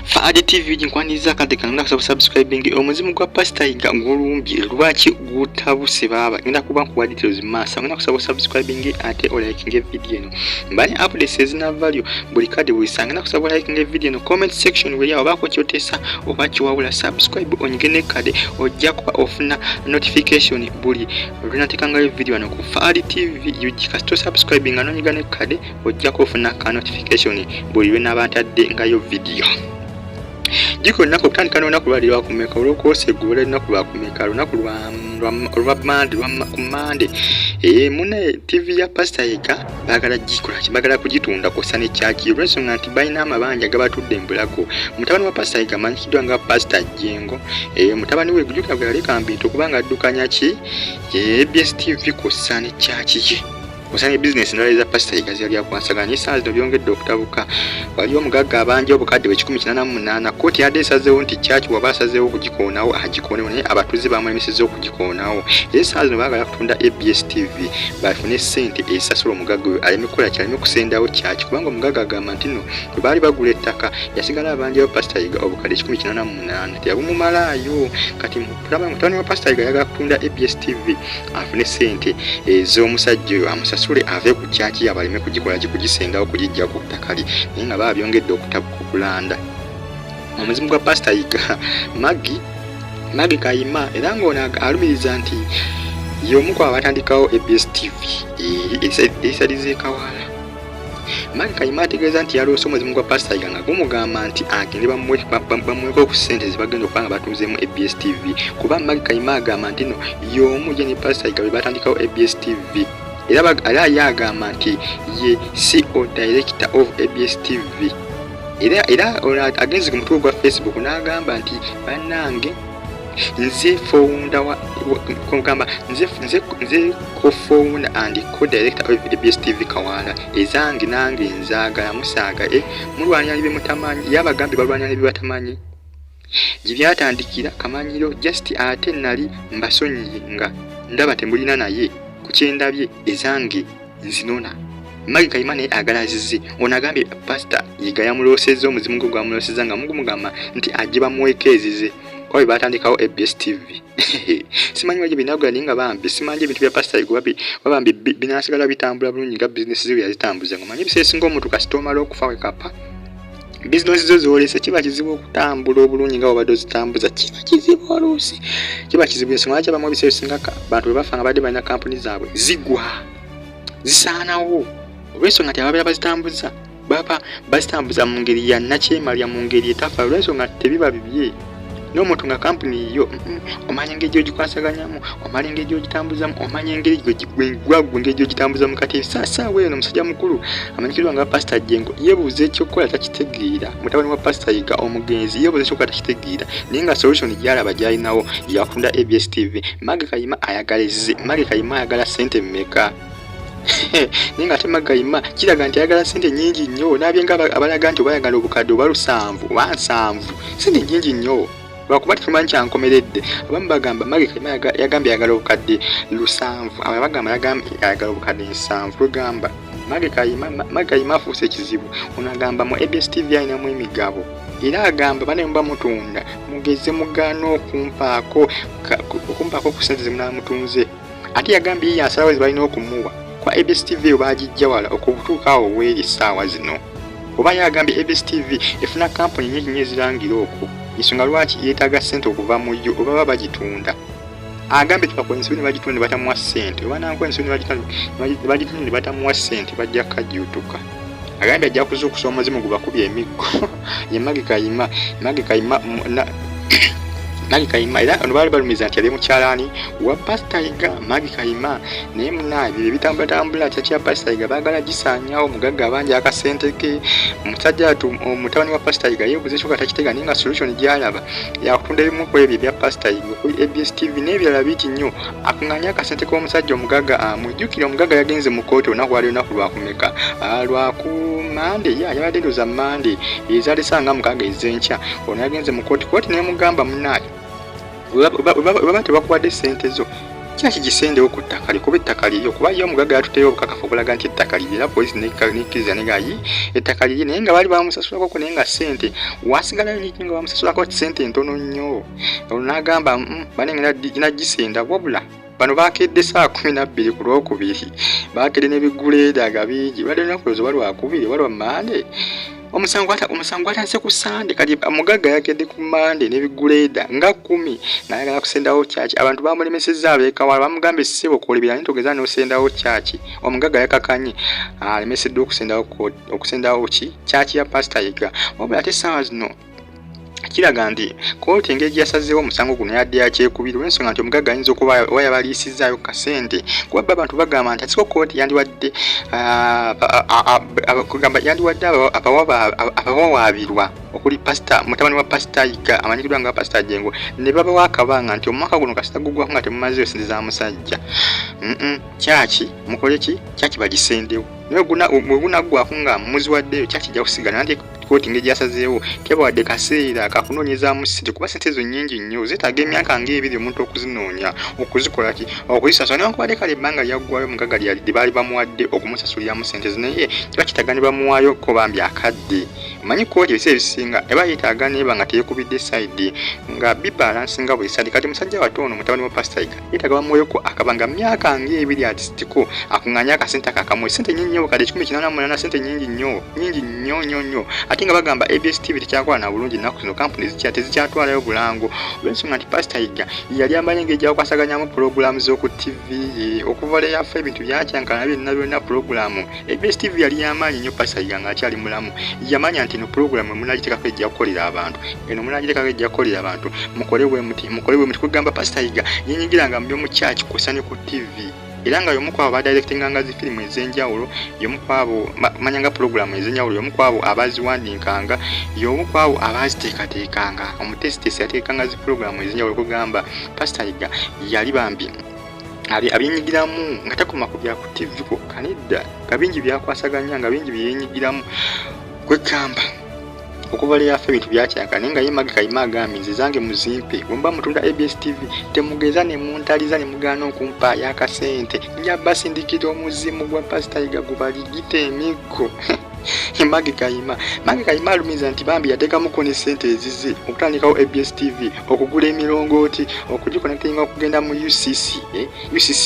Faade TV jinkwaniza kade kanunda kusaba subscribing Omuzimu Gwa Pastor Yiiga Gulumbye lwaki gutabuse baba ngenda kuba ku details massa ngenda kusaba subscribing ate o like video eno mbali updates ezina value buli kade wisanga kusaba like video eno comment section where yawo bako kyotesa obachi wabula subscribe onyigene kade ojja kuba ofuna notification buli lunatekanga video eno ku Faade TV yujika to subscribing anonyigane kade ojja kufuna ka notification buli wena batadde ngayo video. Jiko nako kutandika n'olunaku lwaliro akumeka olw'okwosa eggulu lunaku lwakumeka lunaku lwa Mande mune TV ya Pastor Yiiga baagala gikola bagala kugitunda kosa ne kyaki olw'ensonga nti balina amabanja gabatudde embulago. Mutabani wa Pastor Yiiga amanyikiddwa nga Pastor Jengo mutabani we Gujjuka bwe yaleka Ebintu kubanga addukanya ki ABS TV kosa ne kyaki ye osanga business ndaleza Pastor Yiiga zali akwansaganya essaazi byongedde okutabuka wali omugagga abanja obukadde 188 kooti yadde esazeewo nti kyaki waba asazeewo okugikoonawo agikoonewo naye abatuuze bamwemisizza okugikoonawo essaazi baagala kutunda ABS TV bafune ssente esasula omugagga oyo aleme kukola kyaleme kusendawo kyaki kubanga omugagga agamba nti nno bwe baali bagula ettaka yasigala abanjawo Pastor Yiiga obukadde 188 teyabumumalaayo kati mutabani wa Pastor Yiiga yagala kutunda ABS TV afune ssente ez'omusajja oyo amusasula ave ku kyaki abalime kugikola kugisendawo kugijja ku ttakali naye nga babyongedde okukulanda. Omuzimu gwa Pastor Yiiga Magi Kayima era ng'ono alumiriza nti y'omu ku abatandikawo ABS TV esalize Kawala. Magi Kayima ategeeza nti yaloose omuzimu gwa Pastor Yiiga nga gumugamba nti agende bamuweko ku ssente zibagenda okuba nga batuuzeemu ABS TV kuba Magi Kayima agamba nti no y'omu je ne Pastor Yiiga bwe batandikawo ABS TV. Era yagamba nti ye CEO director of ABS TV. Era agenze ku mutwe gwa Facebook n'agamba nti bannange nze founder nze co-founder and co-director of ABS TV Kawala ezange nange nzaagala musaaga mulwanya libe mutamanyi yabagambe balwanya libe batamanyi gibyatandikira kamanyiro just ate nali mbasonyinga ndaba tembulina naye kukyendabye ezange nzinona. Magi Kayima naye agalazize onagambye Pastor Yiiga yamuloosezza omuzimu gwe gwamuloosezza nga mugamba nti ajje bamuwekeezize kwabe batandikawo ABS TV. Simanyi waje binagula ninga bambi simanyi ebintu bya Pastor Yiiga wabambi binasigala bitambula bulungi nga business ziwe yazitambuza ngo manyi biseesi ng'omuntu kasitoma lw'okufa wekapa business zo zolese kiba kizibu okutambula obulungi nga obadde zitambuza kiba kizibu oluusi kiba kizibu ensonga lwaki abamu ebiseera singa bantu bwe bafa nga badde balina kampuni zaabwe zigwa zisaanawo olw'ensonga nti ababeera bazitambuza baba bazitambuza mu ngeri ya nakyemalya mu ngeri etafa olw'ensonga tebiba bibye n'omuntu nga kampuni yo omanya engeri gy'ogikwasaganyamu omanya engeri gy'ogitambuzamu omanya engeri gwegwaggwe engeri gy'ogitambuzamu kati saasaawa eno omusajja mukulu amanyikiddwa nga Pastor Jengo yeebuuza ekyokukola takitegeera mutabani wa Pastor Yiiga omugenzi yeebuuza ekyokukola takitegeera naye nga solution gy'alaba gy'alinawo yakutunda ABS TV. Magi Kayima ayagala ssente mmeka naye nga ate Magi Kayima kiraga nti ayagala ssente nnyingi nnyo n'abyenga abalaga nti obayagala obukadde oba 7 ssente nnyingi nnyo lwakuba tetumanyi kyankomeredde abamu bagamba Magi Kayima yagambye ayagala obukadde 7 abo bagamba ayagala obukadde 7 lugamba Magi Kayima afuuse ekizibu ono agamba mu ABS TV alinamu emigabo era agamba bane mutunda mugeze mugaana okumpaako ku ssente zemunamutunze ate yagambye ye asalawo zebalina okumuwa kwa ABS TV bagijja wala okubutuuka awo weeri essaawa zino oba yagambye ABS TV efuna kampuni nyingi nnyo ezirangira okwo ensonga lwaki yeetaaga ssente okuva mu yo oba baba bagitunda agambye tubakola ensobi ne bagitunda ne batamuwa ssente oba nankola ensobi ne bagitunda ne batamuwa ssente bajja kajuutuka agambye ajja kuzuukusa omuzimu gubakubye emiggo ye Magi Kayima era ono baali balumiza nti yali mukyalaani wa Pastor Yiiga Magi Kayima naye munaabi ebitambula kya Pastor Yiiga baagala gisaanyawo omugagga abanja akasente ke omusajja mutabani wa Pastor Yiiga yeebuuza ekyokukola takitegeera naye nga solution gy'alaba yakutunda ebimu ku ebyo ebya Pastor Yiiga ku ABS TV n'ebirala bingi nnyo akuŋŋaanya akasente k'omusajja omugagga amujjukira omugagga yagenze mu kooti olunaku lwali olunaku lwakumeka lwaku Mande yabadde ndoza Mande ezaali ssanga 6 ez'enkya ono yagenze mu kooti n'emugamba munaaye baba tebakuwadde ssente zo kyaki gisendewo ku ttaka likuba ettaka liryo kuba yo omugagga yatuteyo obukakafu obulaga nti ettaka liryo era poliisi nekkiriza negayi ettaka liryo naye nga baali bamusasulako naye nga ssente wasigalayo nyingi nga bamusasulako ssente ntono nnyo n'agamba banengera ginagisenda wabula bano bakedde saa 12 ku Lwokubiri bakedde n'ebiguleeda nga bingi badde lunaku lwozo balwakubiri balwa Mande omusango atandise ku Sande kati omugagga yakedde ku Mande n'ebiguleeda nga 10 n'ayagala kusendawo kyaki abantu bamulemesezza abeekawala bamugambye ssebo kolebera nitogeza n'osendawo kyaki omugagga yakakanye alemeseddwa okusendawo kyaki ya Pastor Yiiga wabula ate essaawa zino kiraga nti kooti engeri yasazeewo omusango guno yadde yakyekubiri olw'ensonga nti omugagga ayinza okuba yabaliisizaayo kasente kuba abantu bagamba nti asiko kooti yandiwadde abawawaabirwa okuli mutabani wa Pastor Yiiga amanyikidwa nga Pastor Jengo ne babawa akabanga nti omwaka guno kasita guggwako nga temumazeeyo sente za musajja kyaki mukole ki kyaki bagisendewo naye gunaggwako nga muziwaddeyo kyaki jja kusigala nti kooti ngeri yasazeewo tebawadde kaseera kakunoonyezaamu ssente kuba ssente ezo nnyingi nnyo zeetaaga emyaka ng'ebiri omuntu okuzinoonya okuzikola ki okuzisasula newankubadde kale ebbanga lyaggwayo omugagga lye baali bamuwadde okumusasuliramu ssente zo naye kiba kitaaga ne bamuwaayo ko bambi akadde manyi kooti ebiseera ebisinga eba yeetaaga neeba nga teyekubidde sayidi nga bibalansinga buli sayidi kati musajja watono mutabani wa Pastor Yiiga yeetaaga bamuweeko akabanga myaka ng'ebiri atisitiko akuŋŋaanya akasente akakamwe ssente nnyingi nnyo kati 188 ssente nnyingi nnyo ate nga bagamba ABS TV tekyakola na bulungi ennaku zino kampuni tezikyatwalayo bulango olw'ensonga nti Pastor Yiiga yali amanya engeri gyakwasaganyamu pulogulaamu z'oku TV okuva le yafa ebintu byakyankana byonna pulogulaamu ABS TV yali yamaanyi nnyo Pastor Yiiga ng'akyali mulamu yamanya nti eno pulogulaamu munagiteekako ejja kukolera abantu mukole bwe muti kugamba Pastor Yiiga yenyigiranga mu by'omu church kw'ossa ne ku TV era nga y'omu kwabo badirectinganga zi firimu ez'enjawulo y'omu kwabo manyanga pulogulaamu ez'enjawulo y'omu kwabo abaziwandiikanga y'omu kwabo abaziteekateekanga omutesitesi yateekanga zi pulogulaamu ez'enjawulo kugamba Pastor Yiiga yali bambi abyenyigiramu nga takoma ku bya ku TV kwokka nedda kabingi byakwasaganya nga bingi byenyigiramu kwegamba okuva le yafa ebintu byakyanka naye nga ye Yiiga agambye nze zange muzimpe bwe muba mutunda ABS TV temugeza ne muntaliza ne mugaana okumpa yakasente nja basindikira omuzimu gwa Pastor Yiiga gubaligite emiggo Yiiga alumiza nti bambi yateekamuko ne ssente ezize okutandikawo ABS TV okugula emirongooti okugikonectinga okugenda mu UCC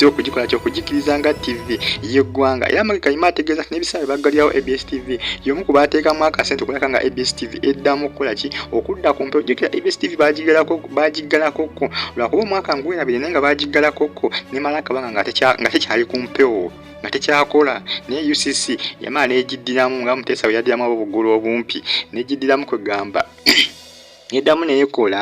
okugikola kyokugikiriza nga TV y'eggwanga era Yiiga ategeeza nti n'ebiseera baggalirawo ABS TV y'omu ku baateekamu akasente okulaka nga ABS TV eddamu okukola ki okudda ku mpewo jjukira ABS TV baagiggalakoko lwakuba omwaka ngw'erabire naye nga baagiggalakoko nemala akabanga nga tekyali ku mpewo nga tekyakola naye UCC yamala n'egiddiramu nga Muteesa bwe yaddiramu obugulu obumpi n'egiddiramu kwegamba neddamu neekola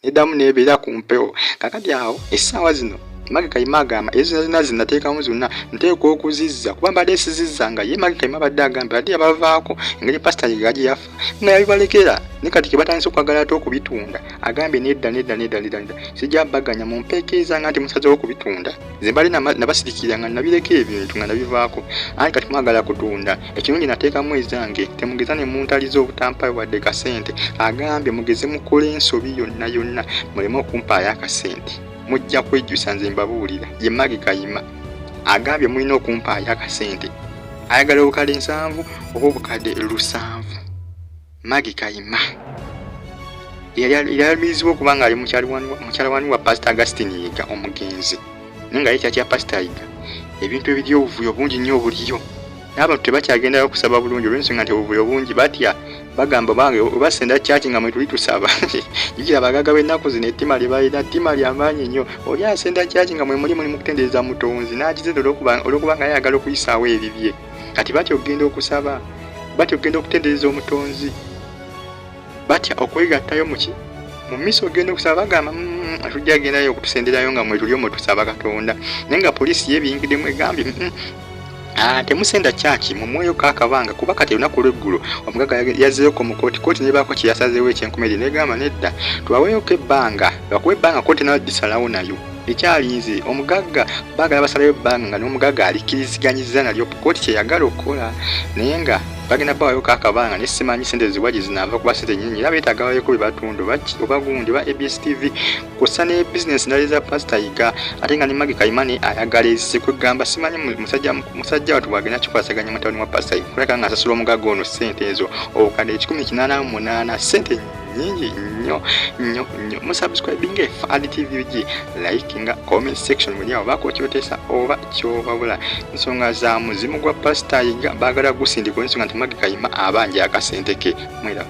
neddamu neebeera ku mpewo kakati awo essaawa zino Yiiga agamba ezo zonna zinateekamu zonna nteekwa okuzizza kuba mbadde sizizza nga ye Yiiga badde agamba badde yabavaako engeri Pastor Yiiga gye yafa nga yabibalekera ne kati ke batandise okwagala ate okubitunda agambye nedda sijja baganya mu mpeekeza nga nti musazeewo okubitunda nze mbali nabasirikira nga nabireka ebintu nga nabivaako anti kati mwagala kutunda ekirungi nateekamu ezange temugeza ne muntaliza obutampayo wadde kasente agambye mugeze mukole ensobi yonna muleme okumpaayo akasente mujja kwejjusa nze mbabuulira ye Yiiga agambye mulina okumpaayo akasente ayagala obukadde 7 oba obukadde 7 Yiiga yalumizibwa okuba nga ali mukyalawani wa Pastor Augustine Yiiga omugenzi naye nga ye kyakya Pastor Yiiga ebintu ebiri obuvuyo bungi nnyo obuliyo n'abantu tebakyagendayo kusaba bulungi olw'ensonga nti obuvuyo bungi batya bagamba bange obasenda kyaki nga mwe tuli tusaba jjukira abagagga b'ennaku zino ettima lye balina ttima ly'amaanyi nnyo oli asenda kyaki nga mwe muli mu kutendereza mutonzi n'agizedde olw'okuba nga ayagala okuyisaawo ebibye kati batya okugenda okusaba batya okugenda okutendereza omutonzi batya okwegattayo mu miso ogenda okusaba bagamba tujja gendayo okutusenderayo nga mwe tuli omwe tusaba Katonda naye nga poliisi yeebiyingiddemu egambye temusenda kyaki mu mwoyo kakabanga kuba kati olunaku lw'eggulu omugagga yazzeeko mu kooti nebaako kye yasazeewo ekyenkumeri negamba nedda tubaweeyoko ebbanga lwakuba ebbanga kooti nayo gisalawo nayo ekyalinze omugagga baagala basalayo ebbanga nga n'omugagga alikkiriziganyizza nalyo kooti kyeyagala okukola naye nga bagenda bawayo kakabanga ne simanyi sente ziwaji zinava kuba sente nyingi era beetagawayo ku bebatundu oba gundi ba ABS TV kusa ne business ndali za Pastor Yiiga ate nga ne Magi Kayimane ayagala ezise kwegamba simanyi musajja watu bwagenda kikwasaganya mutabani wa Pastor Yiiga kuleka nga asasula omugago ono sente ezo obukadde 188 sente nyingi nnyo. Musubscribing FAD TV like nga comment section muli awo bako kyotesa oba kyobabula nsonga za muzimu gwa Pastor Yiiga bagala gusindika ensonga nti Magi Kayima abanja akasente ke mwera